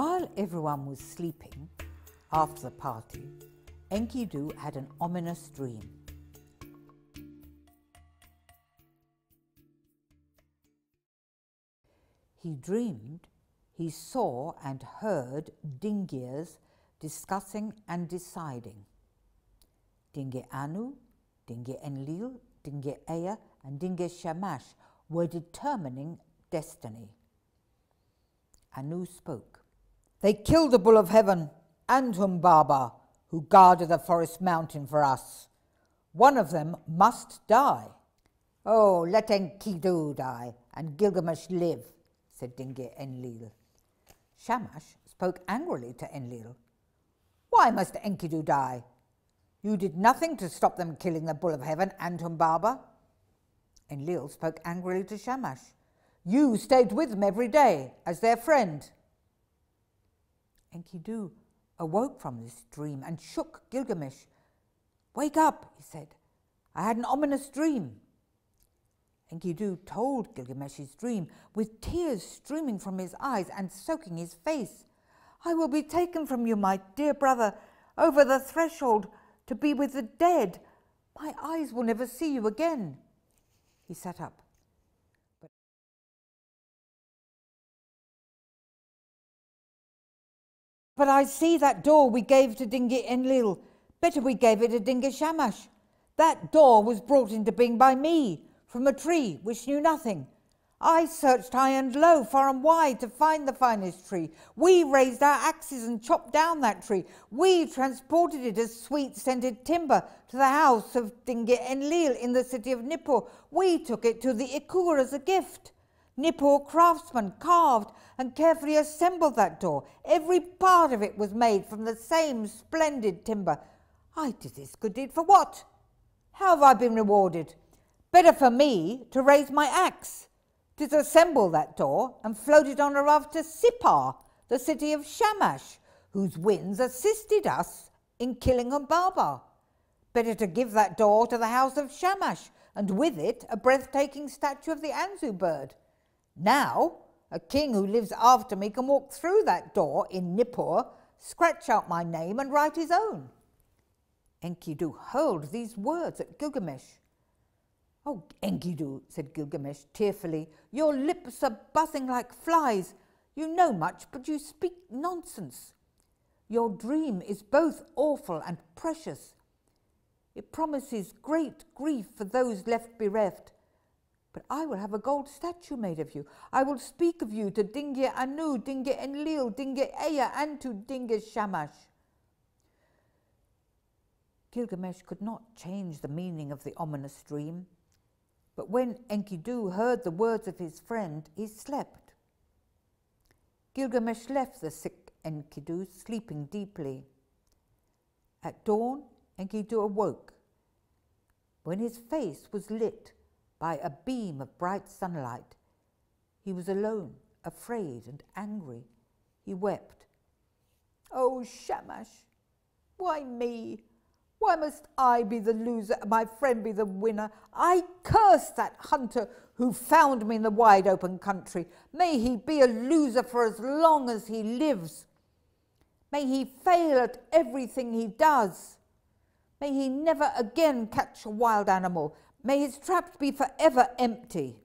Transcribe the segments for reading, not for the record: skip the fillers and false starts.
While everyone was sleeping after the party, Enkidu had an ominous dream. He dreamed he saw and heard Dingirs discussing and deciding. Dingi Anu, Dingi Enlil, Dingi Ea, and Dingi Shamash were determining destiny. Anu spoke. They killed the bull of heaven and Humbaba, who guarded the forest mountain for us. One of them must die. Oh, let Enkidu die and Gilgamesh live, said Dingi Enlil. Shamash spoke angrily to Enlil. Why must Enkidu die? You did nothing to stop them killing the bull of heaven and Humbaba. Enlil spoke angrily to Shamash. You stayed with them every day as their friend. Enkidu awoke from this dream and shook Gilgamesh. Wake up, he said. I had an ominous dream. Enkidu told Gilgamesh his dream, with tears streaming from his eyes and soaking his face. I will be taken from you, my dear brother, over the threshold to be with the dead. My eyes will never see you again. He sat up. But I see that door we gave to Dingi Enlil. Better we gave it to Dingi Shamash. That door was brought into being by me, from a tree which knew nothing. I searched high and low, far and wide, to find the finest tree. We raised our axes and chopped down that tree. We transported it as sweet-scented timber to the house of Dingi Enlil in the city of Nippur. We took it to the Ikur as a gift. Nippur craftsmen carved and carefully assembled that door. Every part of it was made from the same splendid timber. I did this good deed for what? How have I been rewarded? Better for me to raise my axe, disassemble that door and float it on a raft to Sippar, the city of Shamash, whose winds assisted us in killing Humbaba. Better to give that door to the house of Shamash, and with it a breathtaking statue of the Anzu bird. Now, a king who lives after me can walk through that door in Nippur, scratch out my name and write his own. Enkidu hurled these words at Gilgamesh. Oh, Enkidu, said Gilgamesh tearfully, your lips are buzzing like flies. You know much, but you speak nonsense. Your dream is both awful and precious. It promises great grief for those left bereft. But I will have a gold statue made of you. I will speak of you to Dingi Anu, Dingi Enlil, Dingi Ea, and to Dingi Shamash. Gilgamesh could not change the meaning of the ominous dream. But when Enkidu heard the words of his friend, he slept. Gilgamesh left the sick Enkidu sleeping deeply. At dawn, Enkidu awoke. When his face was lit by a beam of bright sunlight, he was alone, afraid and angry. He wept. Oh, Shamash, why me? Why must I be the loser and my friend be the winner? I curse that hunter who found me in the wide open country. May he be a loser for as long as he lives. May he fail at everything he does. May he never again catch a wild animal. May his traps be forever empty.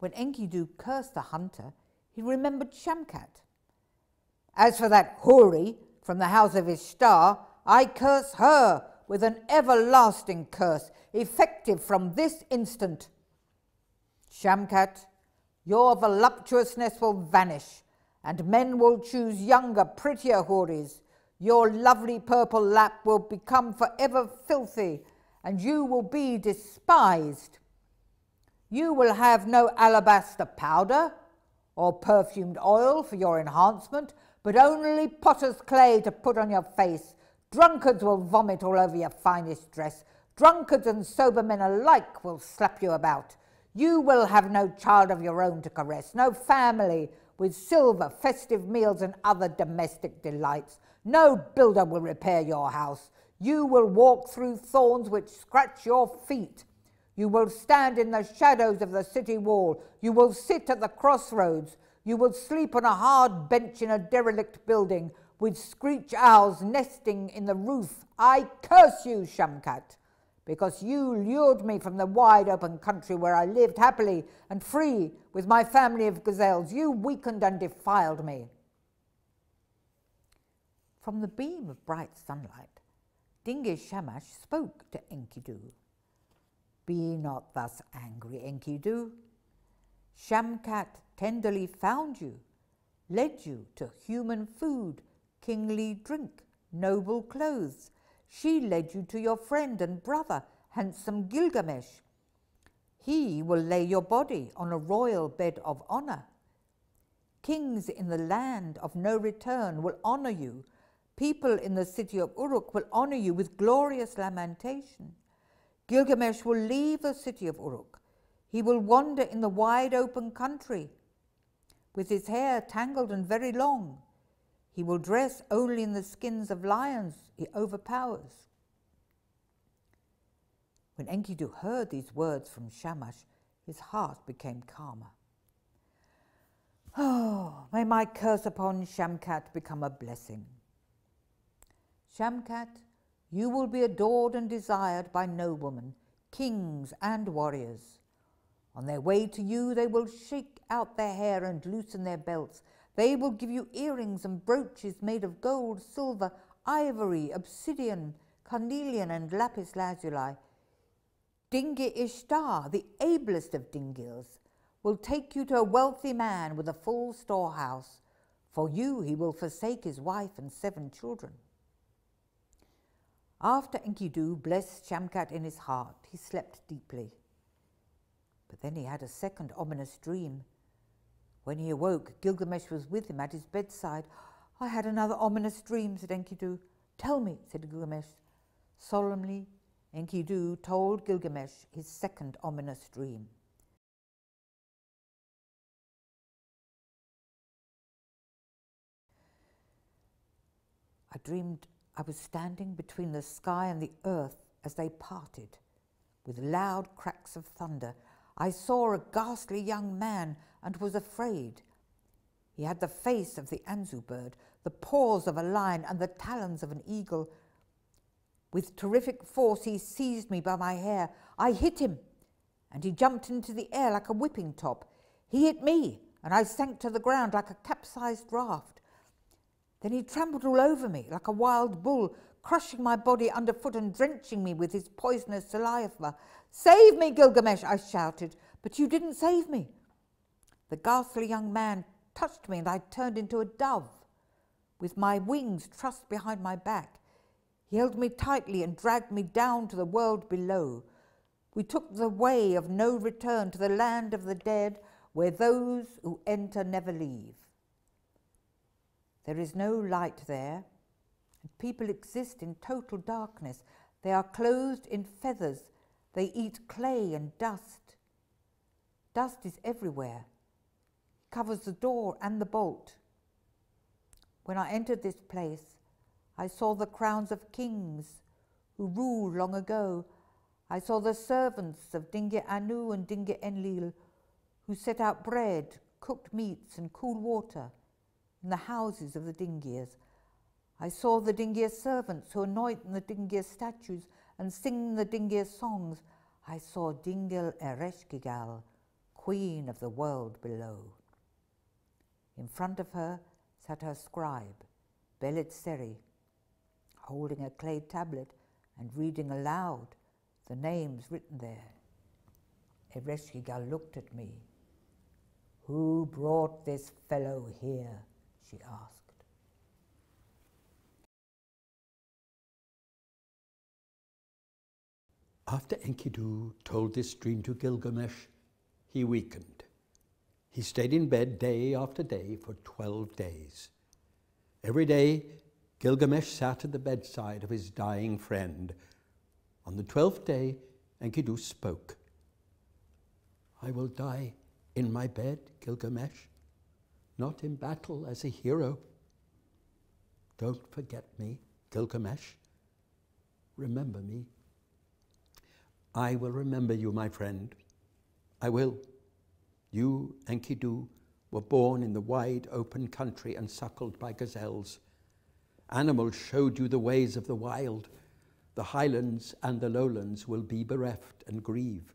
When Enkidu cursed the hunter, he remembered Shamkat. As for that houri from the house of Ishtar, I curse her with an everlasting curse, effective from this instant. Shamkat, your voluptuousness will vanish, and men will choose younger, prettier houris. Your lovely purple lap will become forever filthy, and you will be despised. You will have no alabaster powder or perfumed oil for your enhancement, but only potter's clay to put on your face. Drunkards will vomit all over your finest dress. Drunkards and sober men alike will slap you about. You will have no child of your own to caress, no family with silver, festive meals and other domestic delights. No builder will repair your house. You will walk through thorns which scratch your feet. You will stand in the shadows of the city wall. You will sit at the crossroads. You will sleep on a hard bench in a derelict building, with screech owls nesting in the roof. I curse you, Shamkat, because you lured me from the wide open country where I lived happily and free with my family of gazelles. You weakened and defiled me. From the beam of bright sunlight, Dingish Shamash spoke to Enkidu. Be not thus angry, Enkidu. Shamkat tenderly found you, led you to human food, kingly drink, noble clothes. She led you to your friend and brother, handsome Gilgamesh. He will lay your body on a royal bed of honor. Kings in the land of no return will honor you. People in the city of Uruk will honor you with glorious lamentation. Gilgamesh will leave the city of Uruk. He will wander in the wide open country with his hair tangled and very long. He will dress only in the skins of lions he overpowers. When Enkidu heard these words from Shamash, his heart became calmer. Oh, may my curse upon Shamkat become a blessing. Shamkat, you will be adored and desired by noblemen, kings and warriors. On their way to you, they will shake out their hair and loosen their belts. They will give you earrings and brooches made of gold, silver, ivory, obsidian, carnelian, and lapis lazuli. Dingi Ishtar, the ablest of Dingirs, will take you to a wealthy man with a full storehouse. For you he will forsake his wife and 7 children. After Enkidu blessed Shamkat in his heart, he slept deeply. But then he had a second ominous dream. When he awoke, Gilgamesh was with him at his bedside. I had another ominous dream, said Enkidu. Tell me, said Gilgamesh. Solemnly, Enkidu told Gilgamesh his second ominous dream. I dreamed I was standing between the sky and the earth as they parted. With loud cracks of thunder, I saw a ghastly young man and was afraid. He had the face of the Anzu bird, the paws of a lion, and the talons of an eagle. With terrific force, he seized me by my hair. I hit him, and he jumped into the air like a whipping top. He hit me, and I sank to the ground like a capsized raft. Then he trampled all over me like a wild bull, crushing my body underfoot and drenching me with his poisonous saliva. Save me, Gilgamesh, I shouted, but you didn't save me. The ghastly young man touched me and I turned into a dove, with my wings trussed behind my back. He held me tightly and dragged me down to the world below. We took the way of no return to the land of the dead, where those who enter never leave. There is no light there, and people exist in total darkness. They are clothed in feathers. They eat clay and dust. Dust is everywhere. It covers the door and the bolt. When I entered this place, I saw the crowns of kings who ruled long ago. I saw the servants of Dingi Anu and Dingi Enlil, who set out bread, cooked meats, and cool water in the houses of the Dingirs. I saw the Dingir servants who anoint the Dingir statues and sing the Dingir songs. I saw Dingil Ereshkigal, queen of the world below. In front of her sat her scribe, Belit Seri, holding a clay tablet and reading aloud the names written there. Ereshkigal looked at me. Who brought this fellow here? She asked. After Enkidu told this dream to Gilgamesh, he weakened. He stayed in bed day after day for 12 days. Every day, Gilgamesh sat at the bedside of his dying friend. On the 12th day, Enkidu spoke. I will die in my bed, Gilgamesh, not in battle as a hero. Don't forget me, Gilgamesh. Remember me. I will remember you, my friend. I will. You, Enkidu, were born in the wide open country and suckled by gazelles. Animals showed you the ways of the wild. The highlands and the lowlands will be bereft and grieve.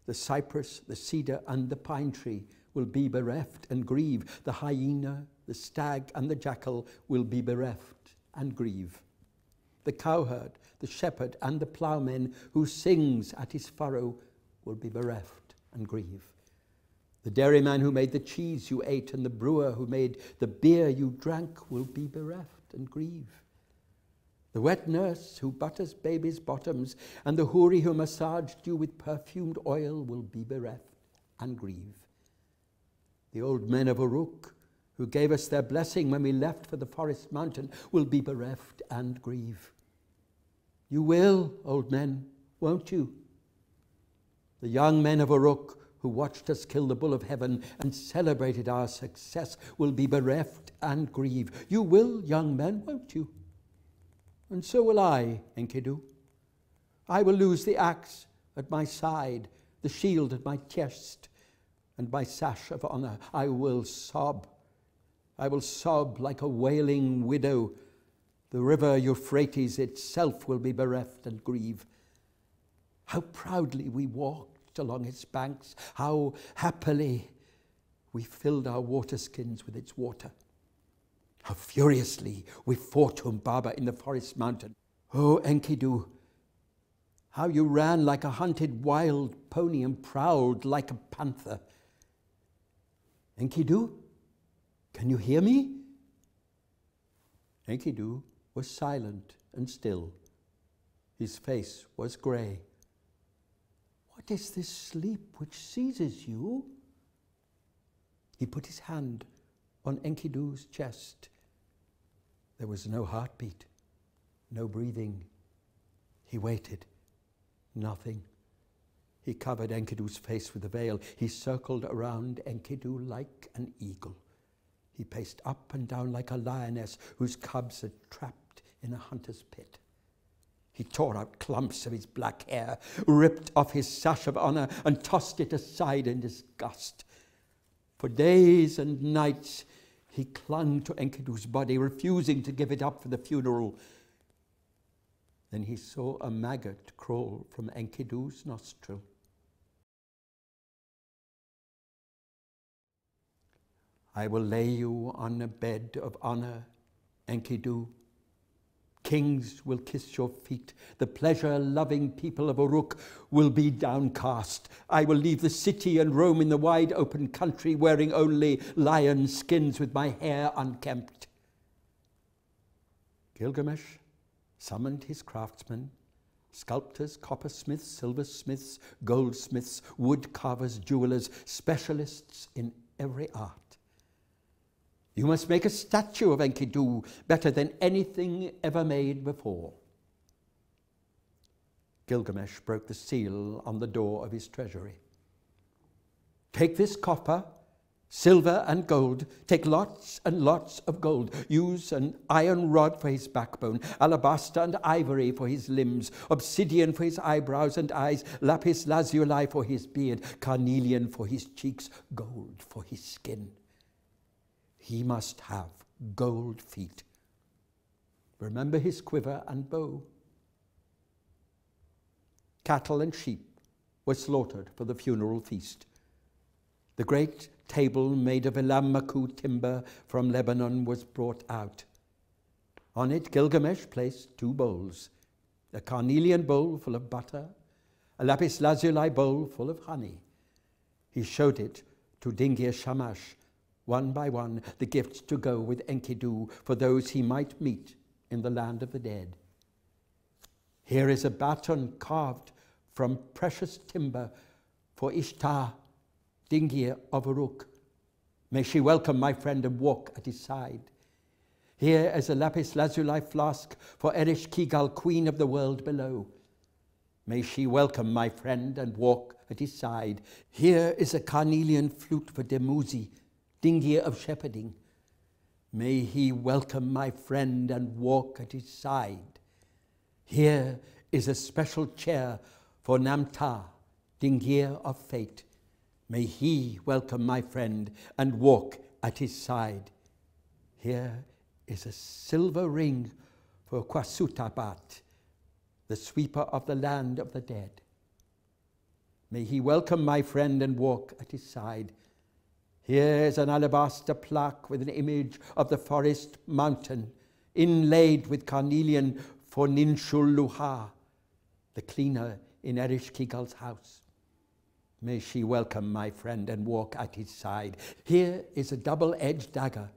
The cypress, the cedar, and the pine tree will be bereft and grieve. The hyena, the stag, and the jackal will be bereft and grieve. The cowherd, the shepherd, and the ploughman who sings at his furrow will be bereft and grieve. The dairyman who made the cheese you ate and the brewer who made the beer you drank will be bereft and grieve. The wet nurse who butters babies' bottoms and the houri who massaged you with perfumed oil will be bereft and grieve. The old men of Uruk who gave us their blessing when we left for the forest mountain will be bereft and grieve. You will, old men, won't you? The young men of Uruk who watched us kill the bull of heaven and celebrated our success will be bereft and grieve. You will, young men, won't you? And so will I, Enkidu. I will lose the axe at my side, the shield at my chest, and my sash of honor. I will sob. I will sob like a wailing widow. The river Euphrates itself will be bereft and grieve. How proudly we walked along its banks. How happily we filled our water skins with its water. How furiously we fought Humbaba in the forest mountain. Oh, Enkidu, how you ran like a hunted wild pony and prowled like a panther. Enkidu, can you hear me? Enkidu was silent and still. His face was grey. What is this sleep which seizes you? He put his hand on Enkidu's chest. There was no heartbeat, no breathing. He waited. Nothing. He covered Enkidu's face with a veil. He circled around Enkidu like an eagle. He paced up and down like a lioness whose cubs are trapped in a hunter's pit. He tore out clumps of his black hair, ripped off his sash of honor, and tossed it aside in disgust. For days and nights, he clung to Enkidu's body, refusing to give it up for the funeral. Then he saw a maggot crawl from Enkidu's nostril. I will lay you on a bed of honor, Enkidu. Kings will kiss your feet. The pleasure-loving people of Uruk will be downcast. I will leave the city and roam in the wide open country, wearing only lion skins with my hair unkempt. Gilgamesh summoned his craftsmen, sculptors, coppersmiths, silversmiths, goldsmiths, wood carvers, jewelers, specialists in every art. You must make a statue of Enkidu better than anything ever made before. Gilgamesh broke the seal on the door of his treasury. Take this copper, silver, and gold. Take lots and lots of gold. Use an iron rod for his backbone, alabaster and ivory for his limbs, obsidian for his eyebrows and eyes, lapis lazuli for his beard, carnelian for his cheeks, gold for his skin. He must have gold feet. Remember his quiver and bow. Cattle and sheep were slaughtered for the funeral feast. The great table made of elam maku timber from Lebanon was brought out. On it, Gilgamesh placed 2 bowls, a carnelian bowl full of butter, a lapis lazuli bowl full of honey. He showed it to Dingir Shamash, one by one, the gifts to go with Enkidu for those he might meet in the land of the dead. Here is a baton carved from precious timber for Ishtar, Dingir of Uruk. May she welcome my friend and walk at his side. Here is a lapis lazuli flask for Erish Kigal, queen of the world below. May she welcome my friend and walk at his side. Here is a carnelian flute for Demuzi, Dingir of shepherding. May he welcome my friend and walk at his side. Here is a special chair for Namta, Dingir of fate. May he welcome my friend and walk at his side. Here is a silver ring for Kwasutabat, the sweeper of the land of the dead. May he welcome my friend and walk at his side. Here is an alabaster plaque with an image of the forest mountain, inlaid with carnelian for Ninshul Luha, the cleaner in Erishkigal's house. May she welcome my friend and walk at his side. Here is a double-edged dagger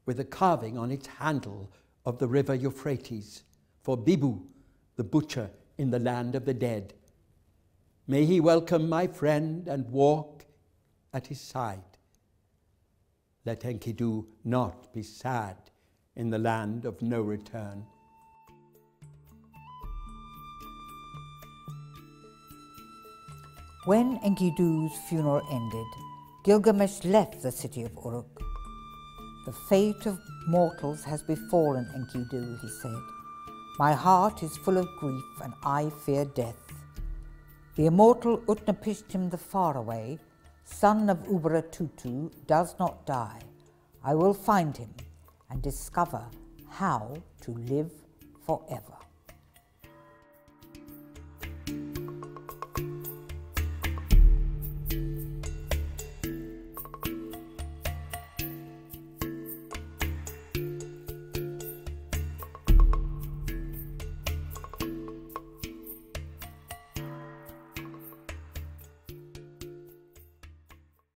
with a carving on its handle of the river Euphrates for Bibu, the butcher in the land of the dead. May he welcome my friend and walk at his side. Let Enkidu not be sad in the land of no return. When Enkidu's funeral ended, Gilgamesh left the city of Uruk. The fate of mortals has befallen Enkidu, he said. My heart is full of grief and I fear death. The immortal Utnapishtim the Faraway, son of Ubaratutu, does not die. I will find him and discover how to live forever.